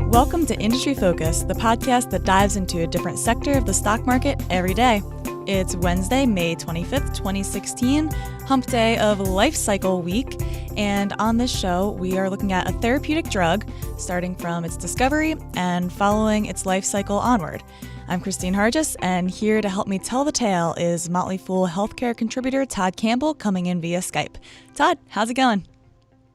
Welcome to Industry Focus, the podcast that dives into a different sector of the stock market every day. It's Wednesday, May 25th, 2016, hump day of Life Cycle Week, and on this show, we are looking at a therapeutic drug starting from its discovery and following its life cycle onward. I'm Christine Hargis, and here to help me tell the tale is Motley Fool healthcare contributor Todd Campbell coming in via Skype. Todd, how's it going?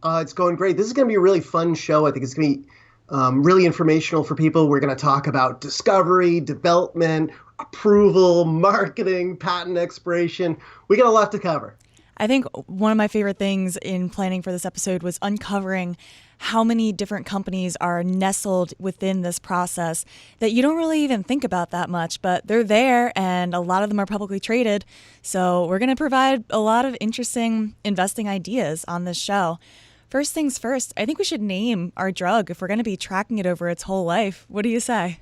It's going great. This is going to be a really fun show. I think it's going to be really informational for people. We're going to talk about discovery, development, approval, marketing, patent expiration. We got a lot to cover. I think one of my favorite things in planning for this episode was uncovering how many different companies are nestled within this process that you don't really even think about that much, but they're there and a lot of them are publicly traded. So we're going to provide a lot of interesting investing ideas on this show. First things first, I think we should name our drug if we're going to be tracking it over its whole life. What do you say?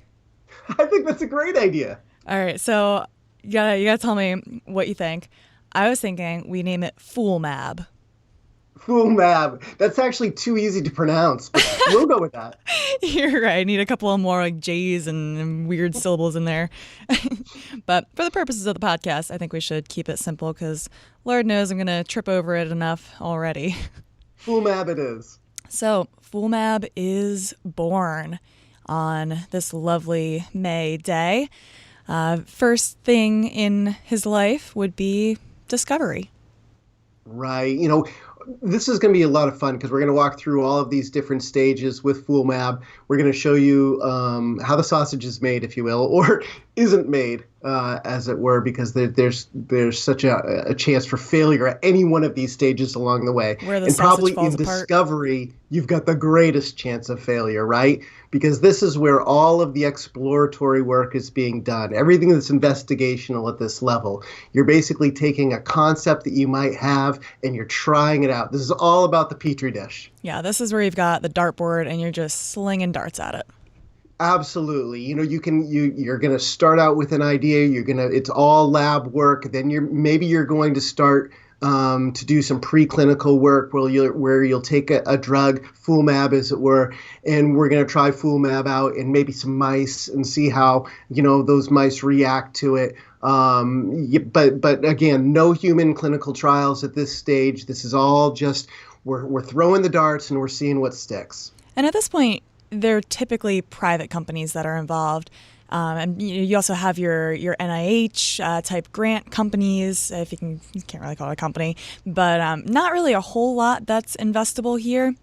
I think that's a great idea. All right, so you gotta tell me what you think. I was thinking we name it FoolMab. FoolMab. That's actually too easy to pronounce, but we'll go with that. You're right. I need a couple of more like J's and weird syllables in there. But for the purposes of the podcast, I think we should keep it simple because Lord knows I'm going to trip over it enough already. FoolMab it is. So FoolMab is born on this lovely May day. First thing in his life would be discovery. Right. This is going to be a lot of fun because we're going to walk through all of these different stages with FoolMab. We're going to show you how the sausage is made, if you will, or isn't made, as it were, because there's such a chance for failure at any one of these stages along the way. Where the and sausage probably falls in apart. discovery, you've got the greatest chance of failure, right? Because this is where all of the exploratory work is being done. Everything that's investigational at this level. You're basically taking a concept that you might have and you're trying it out. This is all about the Petri dish. Yeah, this is where you've got the dartboard and you're just slinging darts at it. Absolutely. You're going to start out with an idea. It's all lab work. Then you're going to start to do some preclinical work where you'll take a drug, FoolMab as it were, and we're going to try FoolMab out in maybe some mice and see how those mice react to it. But again, no human clinical trials at this stage. This is all just we're throwing the darts and we're seeing what sticks. And at this point, they're typically private companies that are involved. And you also have your NIH type grant companies, if you can't really call it a company, but not really a whole lot that's investable here.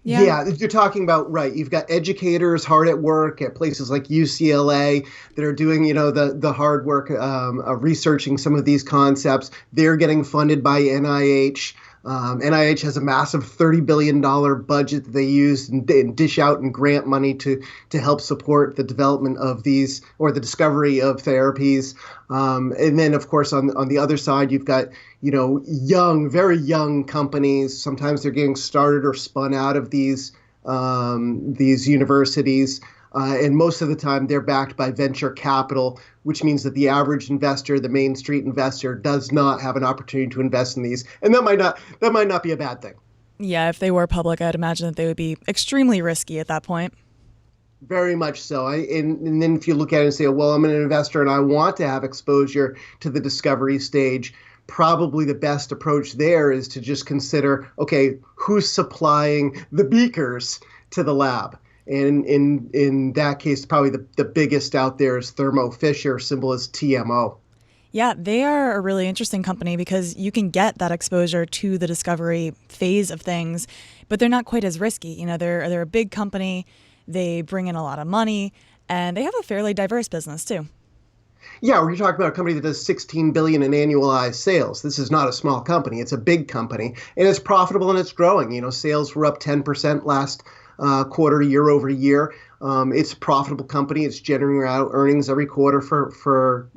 Yeah, you're talking about, right. You've got educators hard at work at places like UCLA that are doing, the hard work of researching some of these concepts. They're getting funded by NIH. NIH has a massive $30 billion budget that they use and dish out in grant money to help support the development of these or the discovery of therapies. And then, of course, on the other side, you've got, young, very young companies. Sometimes they're getting started or spun out of these universities. And most of the time, they're backed by venture capital, which means that the average investor, the Main Street investor, does not have an opportunity to invest in these. And that might not be a bad thing. Yeah, if they were public, I'd imagine that they would be extremely risky at that point. Very much so. And then if you look at it and say, well, I'm an investor and I want to have exposure to the discovery stage, probably the best approach there is to just consider, okay, who's supplying the beakers to the lab? And in that case, probably the biggest out there is Thermo Fisher, symbol is TMO. Yeah, they are a really interesting company because you can get that exposure to the discovery phase of things, but they're not quite as risky. They're a big company, they bring in a lot of money, and they have a fairly diverse business too. Yeah, we're talking about a company that does $16 billion in annualized sales. This is not a small company. It's a big company, and it's profitable and it's growing. Sales were up 10% last quarter, year over year. It's a profitable company. It's generating out earnings every quarter for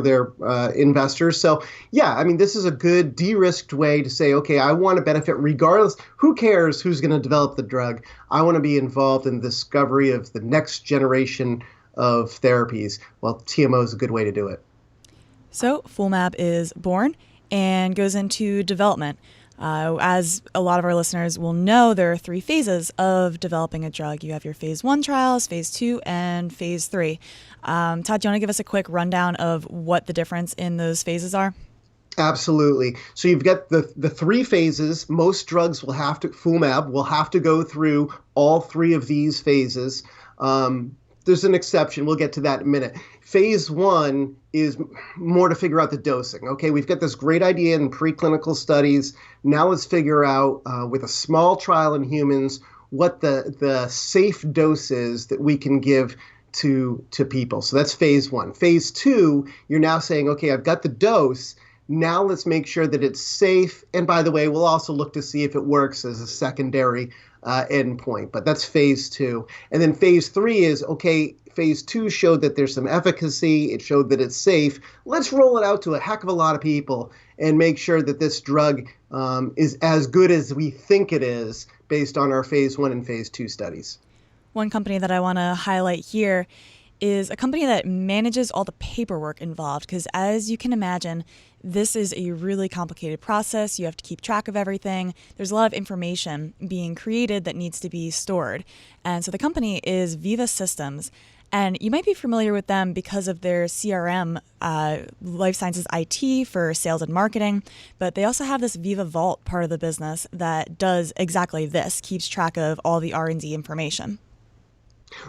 their investors. So yeah, this is a good de-risked way to say, okay, I want to benefit regardless. Who cares who's going to develop the drug? I want to be involved in the discovery of the next generation of therapies. Well, TMO is a good way to do it. So FoolMab is born and goes into development. As a lot of our listeners will know, there are 3 phases of developing a drug. You have your phase 1 trials, phase 2, and phase 3. Todd, do you want to give us a quick rundown of what the difference in those phases are? Absolutely. So you've got the 3 phases. Most drugs Fumab will have to go through all 3 of these phases. There's an exception. We'll get to that in a minute. Phase 1 is more to figure out the dosing. Okay, we've got this great idea in preclinical studies. Now let's figure out with a small trial in humans what the safe dose is that we can give to people. So that's phase 1. Phase 2, you're now saying, okay, I've got the dose. Now let's make sure that it's safe. And by the way, we'll also look to see if it works as a secondary endpoint. But that's phase 2. And then phase 3 is, okay, phase 2 showed that there's some efficacy. It showed that it's safe. Let's roll it out to a heck of a lot of people and make sure that this drug is as good as we think it is based on our phase 1 and phase 2 studies. One company that I want to highlight here is a company that manages all the paperwork involved, because as you can imagine, this is a really complicated process. You have to keep track of everything. There's a lot of information being created that needs to be stored. And so the company is Veeva Systems. And you might be familiar with them because of their CRM, Life Sciences IT for sales and marketing. But they also have this Veeva Vault part of the business that does exactly this, keeps track of all the R&D information.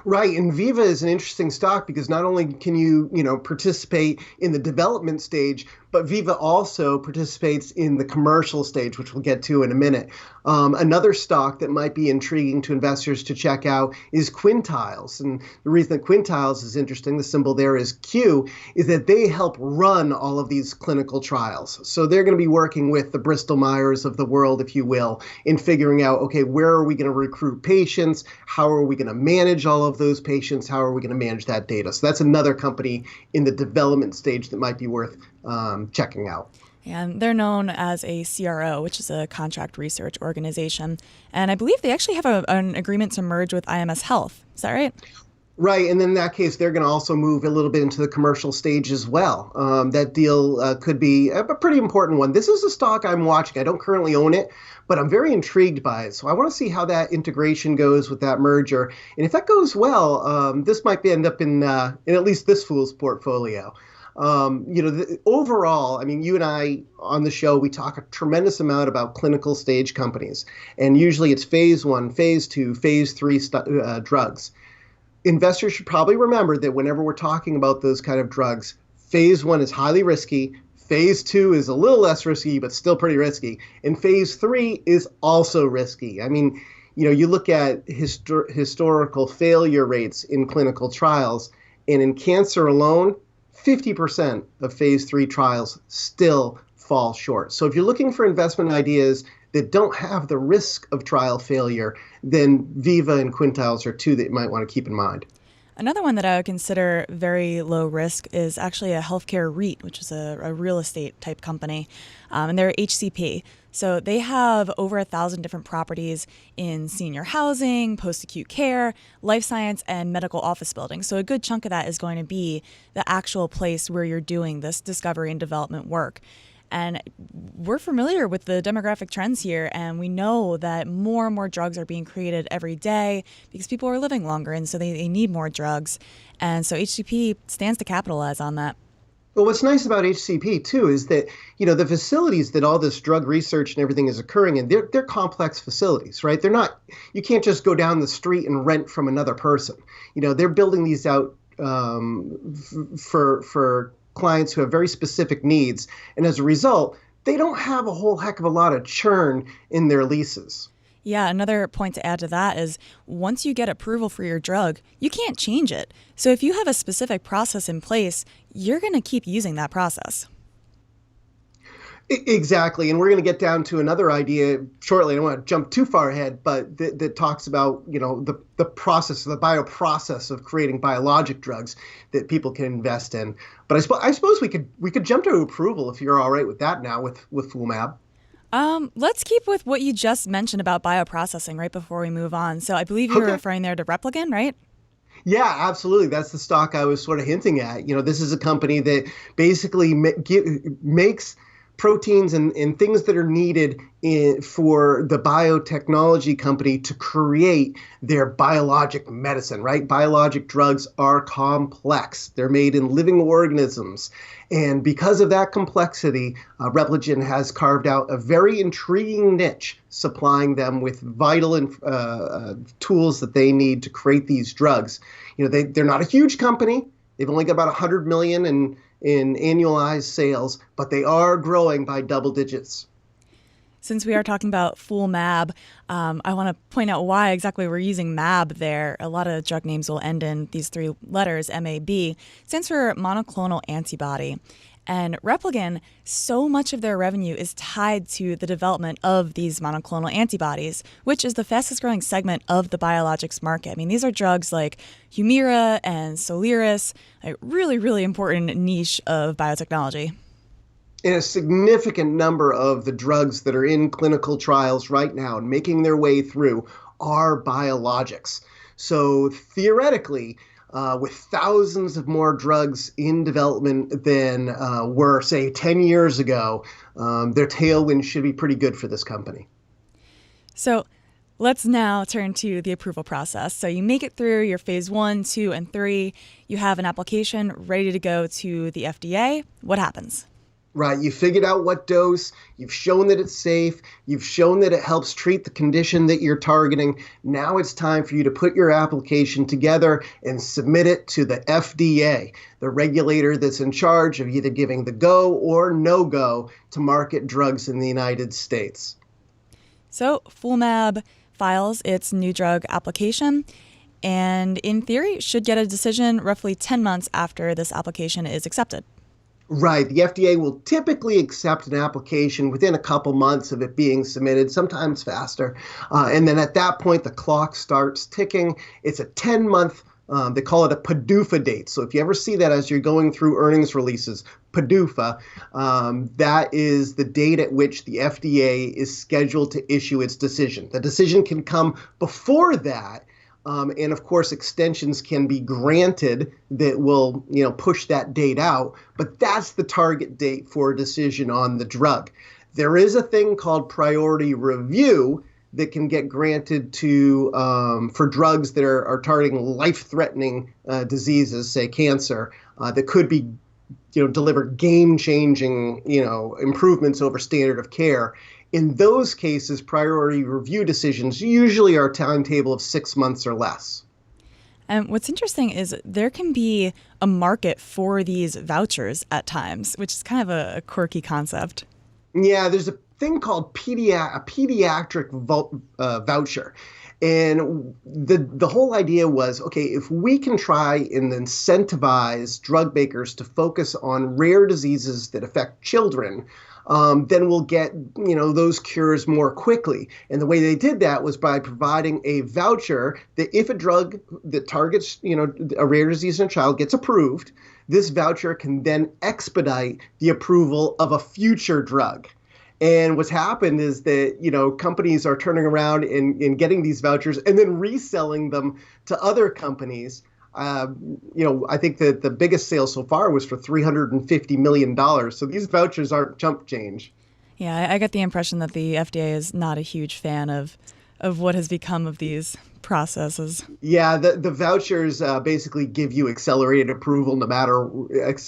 Right, and Veeva is an interesting stock because not only can you participate in the development stage, but Veeva also participates in the commercial stage, which we'll get to in a minute. Another stock that might be intriguing to investors to check out is Quintiles. And the reason that Quintiles is interesting, the symbol there is Q, is that they help run all of these clinical trials. So they're going to be working with the Bristol Myers of the world, if you will, in figuring out, okay, where are we going to recruit patients? How are we going to manage all of those patients? How are we going to manage that data? So that's another company in the development stage that might be worth checking out. And they're known as a CRO, which is a contract research organization. And I believe they actually have an agreement to merge with IMS Health. Is that right? Right. And then in that case, they're going to also move a little bit into the commercial stage as well. That deal could be a pretty important one. This is a stock I'm watching. I don't currently own it, but I'm very intrigued by it. So I want to see how that integration goes with that merger. And if that goes well, this might end up in at least this fool's portfolio. Overall, I mean, you and I on the show, we talk a tremendous amount about clinical stage companies, and usually it's phase 1, phase 2, phase 3 drugs. Investors should probably remember that whenever we're talking about those kind of drugs, phase 1 is highly risky. Phase 2 is a little less risky, but still pretty risky. And phase 3 is also risky. I mean, you look at historical failure rates in clinical trials, and in cancer alone, 50% of phase 3 trials still fall short. So if you're looking for investment ideas that don't have the risk of trial failure, then Veeva and Quintiles are 2 that you might want to keep in mind. Another one that I would consider very low risk is actually a healthcare REIT, which is a real estate type company, and they're HCP. So they have over 1,000 different properties in senior housing, post-acute care, life science, and medical office buildings. So a good chunk of that is going to be the actual place where you're doing this discovery and development work. And we're familiar with the demographic trends here, and we know that more and more drugs are being created every day because people are living longer, and so they need more drugs. And so HCP stands to capitalize on that. Well, what's nice about HCP, too, is that, the facilities that all this drug research and everything is occurring in, they're complex facilities, right? You can't just go down the street and rent from another person. They're building these out for clients who have very specific needs. And as a result, they don't have a whole heck of a lot of churn in their leases. Yeah, another point to add to that is once you get approval for your drug, you can't change it. So if you have a specific process in place, you're going to keep using that process. Exactly. And we're going to get down to another idea shortly. I don't want to jump too far ahead, but that talks about, the process, the bioprocess of creating biologic drugs that people can invest in. But I suppose we could jump to approval if you're all right with that now with Fumab. Let's keep with what you just mentioned about bioprocessing right before we move on. So I believe you were referring there to Repligen, right? Yeah, absolutely. That's the stock I was sort of hinting at. This is a company that basically makes proteins and things that are needed for the biotechnology company to create their biologic medicine, right? Biologic drugs are complex. They're made in living organisms. And because of that complexity, Repligen has carved out a very intriguing niche, supplying them with vital tools that they need to create these drugs. They're not a huge company. They've only got about 100 million in annualized sales, but they are growing by double digits. Since we are talking about full MAB, I want to point out why exactly we're using MAB there. A lot of drug names will end in these three letters, MAB. It stands for monoclonal antibody. And Repligen, so much of their revenue is tied to the development of these monoclonal antibodies, which is the fastest growing segment of the biologics market. I mean, these are drugs like Humira and Soliris, a really, really important niche of biotechnology. And a significant number of the drugs that are in clinical trials right now and making their way through are biologics. So theoretically, with thousands of more drugs in development than were, say, 10 years ago, their tailwind should be pretty good for this company. So let's now turn to the approval process. So you make it through your phase 1, 2, and 3. You have an application ready to go to the FDA. What happens? Right. You figured out what dose. You've shown that it's safe. You've shown that it helps treat the condition that you're targeting. Now it's time for you to put your application together and submit it to the FDA, the regulator that's in charge of either giving the go or no go to market drugs in the United States. So FullMab files its new drug application and in theory should get a decision roughly 10 months after this application is accepted. Right. The FDA will typically accept an application within a couple months of it being submitted, sometimes faster. And then at that point, the clock starts ticking. It's a 10-month, they call it a PDUFA date. So if you ever see that as you're going through earnings releases, PDUFA, that is the date at which the FDA is scheduled to issue its decision. The decision can come before that. And of course, extensions can be granted that will, push that date out. But that's the target date for a decision on the drug. There is a thing called priority review that can get granted to for drugs that are targeting life-threatening diseases, say cancer, that could be, deliver game-changing, improvements over standard of care. In those cases, priority review decisions usually are a timetable of 6 months or less. And what's interesting is there can be a market for these vouchers at times, which is kind of a quirky concept. Yeah, there's a thing called a pediatric voucher. And the whole idea was, okay, if we can try and incentivize drug makers to focus on rare diseases that affect children, then we'll get, those cures more quickly. And the way they did that was by providing a voucher that if a drug that targets, a rare disease in a child gets approved, this voucher can then expedite the approval of a future drug. And what's happened is that, companies are turning around and getting these vouchers and then reselling them to other companies. I think that the biggest sale so far was for $350 million. So these vouchers aren't chump change. Yeah, I get the impression that the FDA is not a huge fan of what has become of these processes. Yeah, the vouchers basically give you accelerated approval no matter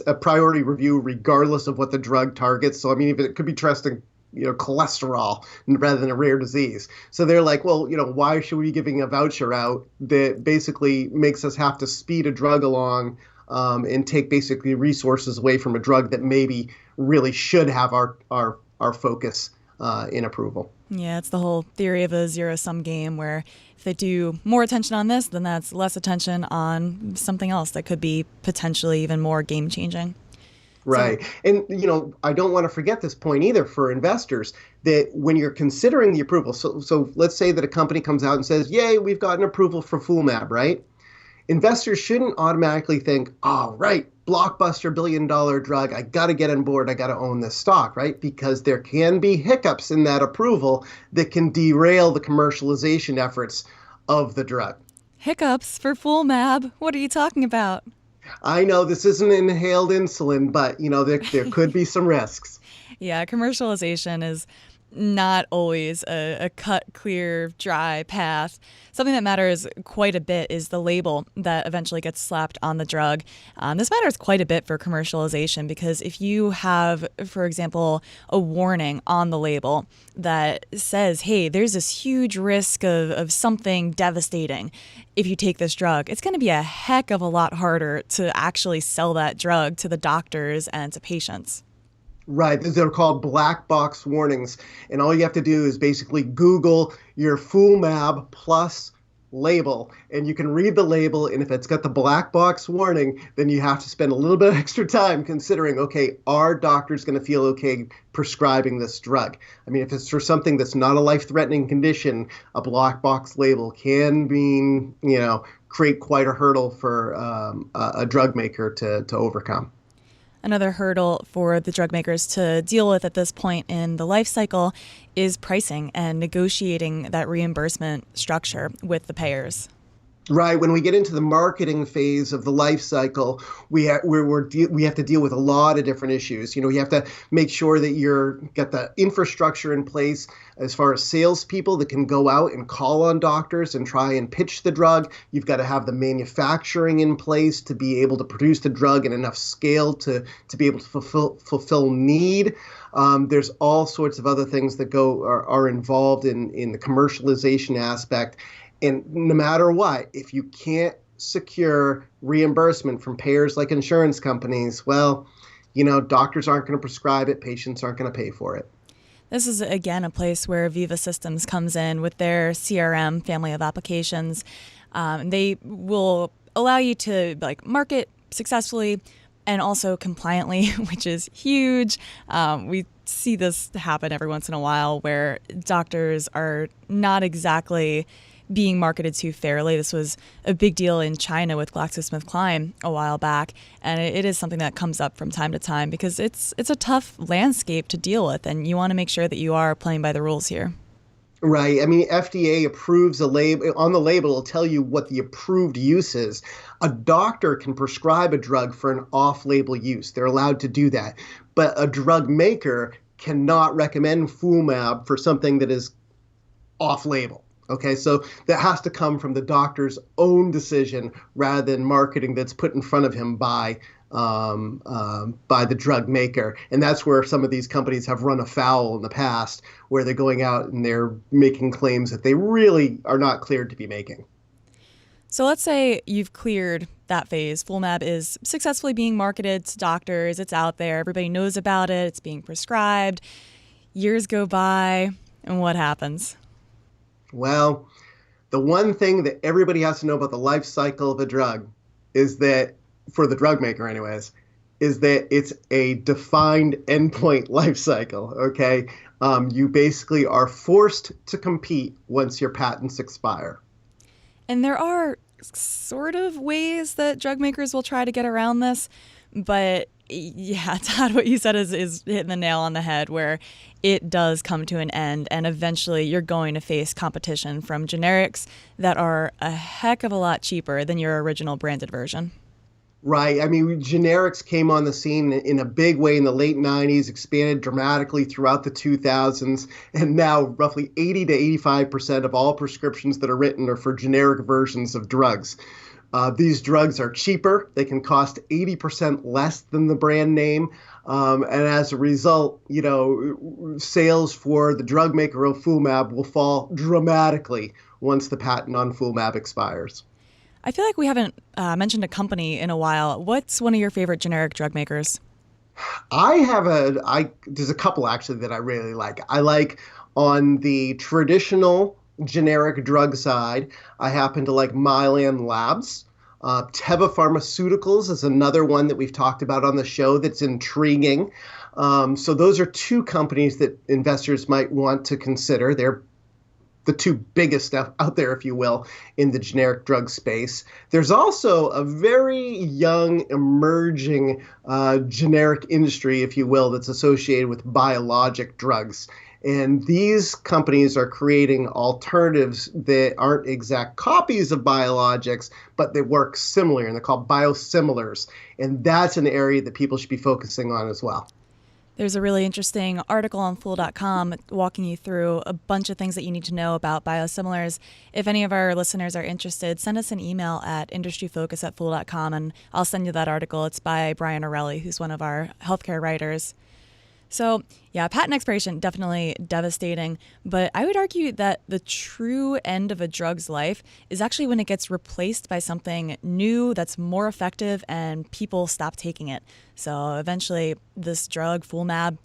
a priority review, regardless of what the drug targets. So, I mean, even it could be trusting cholesterol rather than a rare disease. So they're like, well, why should we be giving a voucher out that basically makes us have to speed a drug along and take basically resources away from a drug that maybe really should have our focus in approval. Yeah, it's the whole theory of a zero-sum game where if they do more attention on this, then that's less attention on something else that could be potentially even more game-changing. Right. So, and, I don't want to forget this point either for investors that when you're considering the approval, so let's say that a company comes out and says, yay, we've got an approval for FullMab, right? Investors shouldn't automatically think, oh, right, blockbuster billion-dollar drug, I got to get on board, I got to own this stock, right? Because there can be hiccups in that approval that can derail the commercialization efforts of the drug. Hiccups for FullMab? What are you talking about? I know this isn't inhaled insulin, but, there could be some risks. Yeah, commercialization is not always a cut, clear, dry path. Something that matters quite a bit is the label that eventually gets slapped on the drug. This matters quite a bit for commercialization because if you have, for example, a warning on the label that says, hey, there's this huge risk of something devastating if you take this drug, it's going to be a heck of a lot harder to actually sell that drug to the doctors and to patients. Right. They're called black box warnings. And all you have to do is basically Google your Fulmab plus label, and you can read the label. And if it's got the black box warning, then you have to spend a little bit of extra time considering, okay, are doctors going to feel okay prescribing this drug? I mean, if it's for something that's not a life-threatening condition, a black box label can mean, create quite a hurdle for a drug maker to overcome. Another hurdle for the drug makers to deal with at this point in the life cycle is pricing and negotiating that reimbursement structure with the payers. Right. When we get into the marketing phase of the life cycle, we have to deal with a lot of different issues. You have to make sure that you've got the infrastructure in place as far as salespeople that can go out and call on doctors and try and pitch the drug. You've got to have the manufacturing in place to be able to produce the drug in enough scale to be able to fulfill need. There's all sorts of other things that are involved in the commercialization aspect. And no matter what, if you can't secure reimbursement from payers like insurance companies, well, doctors aren't going to prescribe it, patients aren't going to pay for it. This is, again, a place where Veeva Systems comes in with their CRM family of applications. They will allow you to market successfully and also compliantly, which is huge. We see this happen every once in a while where doctors are not exactly being marketed to fairly. This was a big deal in China with GlaxoSmithKline a while back, and it is something that comes up from time to time because it's a tough landscape to deal with, and you want to make sure that you are playing by the rules here. Right. I mean, FDA approves a label. On the label, it'll tell you what the approved use is. A doctor can prescribe a drug for an off-label use. They're allowed to do that. But a drug maker cannot recommend Fulmab for something that is off-label. Okay, so that has to come from the doctor's own decision rather than marketing that's put in front of him by the drug maker. And that's where some of these companies have run afoul in the past, where they're going out and they're making claims that they really are not cleared to be making. So let's say you've cleared that phase. Fulmab is successfully being marketed to doctors. It's out there. Everybody knows about it. It's being prescribed. Years go by, and what happens? Well, the one thing that everybody has to know about the life cycle of a drug is that, for the drug maker anyways, is that it's a defined endpoint life cycle, okay? You basically are forced to compete once your patents expire. And there are sort of ways that drug makers will try to get around this, but yeah, Todd, what you said is hitting the nail on the head, where it does come to an end and eventually you're going to face competition from generics that are a heck of a lot cheaper than your original branded version. Right. I mean, generics came on the scene in a big way in the late 90s, expanded dramatically throughout the 2000s, and now roughly 80 to 85% of all prescriptions that are written are for generic versions of drugs. These drugs are cheaper. They can cost 80% less than the brand name. And as a result, sales for the drug maker of Fulmab will fall dramatically once the patent on Fulmab expires. I feel like we haven't mentioned a company in a while. What's one of your favorite generic drug makers? There's a couple actually that I really like. I like on the traditional generic drug side, I happen to like Mylan Labs. Teva Pharmaceuticals is another one that we've talked about on the show that's intriguing. So those are two companies that investors might want to consider. They're the two biggest out there, if you will, in the generic drug space. There's also a very young, emerging generic industry, if you will, that's associated with biologic drugs. And these companies are creating alternatives that aren't exact copies of biologics, but they work similar, and they're called biosimilars. And that's an area that people should be focusing on as well. There's a really interesting article on Fool.com walking you through a bunch of things that you need to know about biosimilars. If any of our listeners are interested, send us an email at industryfocus@Fool.com and I'll send you that article. It's by Brian Orelli, who's one of our healthcare writers. So, yeah, patent expiration, definitely devastating. But I would argue that the true end of a drug's life is actually when it gets replaced by something new that's more effective and people stop taking it. So eventually this drug, Foolmab,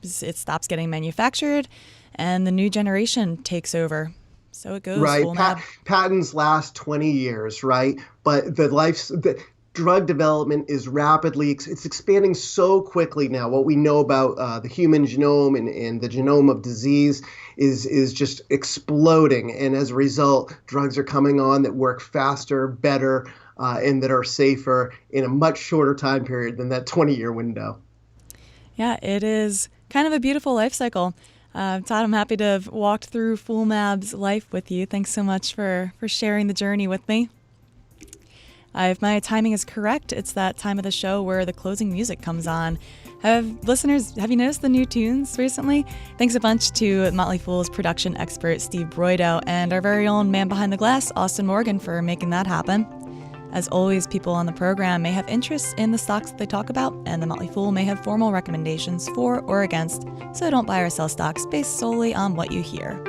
stops getting manufactured and the new generation takes over. So it goes, Right. Foolmab. Patents last 20 years, right? But the drug development is it's expanding so quickly now. What we know about the human genome and the genome of disease is just exploding. And as a result, drugs are coming on that work faster, better, and that are safer in a much shorter time period than that 20-year window. Yeah, it is kind of a beautiful life cycle. Todd, I'm happy to have walked through Foolmab's life with you. Thanks so much for sharing the journey with me. If my timing is correct, it's that time of the show where the closing music comes on. Have you noticed the new tunes recently? Thanks a bunch to Motley Fool's production expert Steve Broido and our very own man behind the glass, Austin Morgan, for making that happen. As always, people on the program may have interests in the stocks that they talk about, and the Motley Fool may have formal recommendations for or against, so don't buy or sell stocks based solely on what you hear.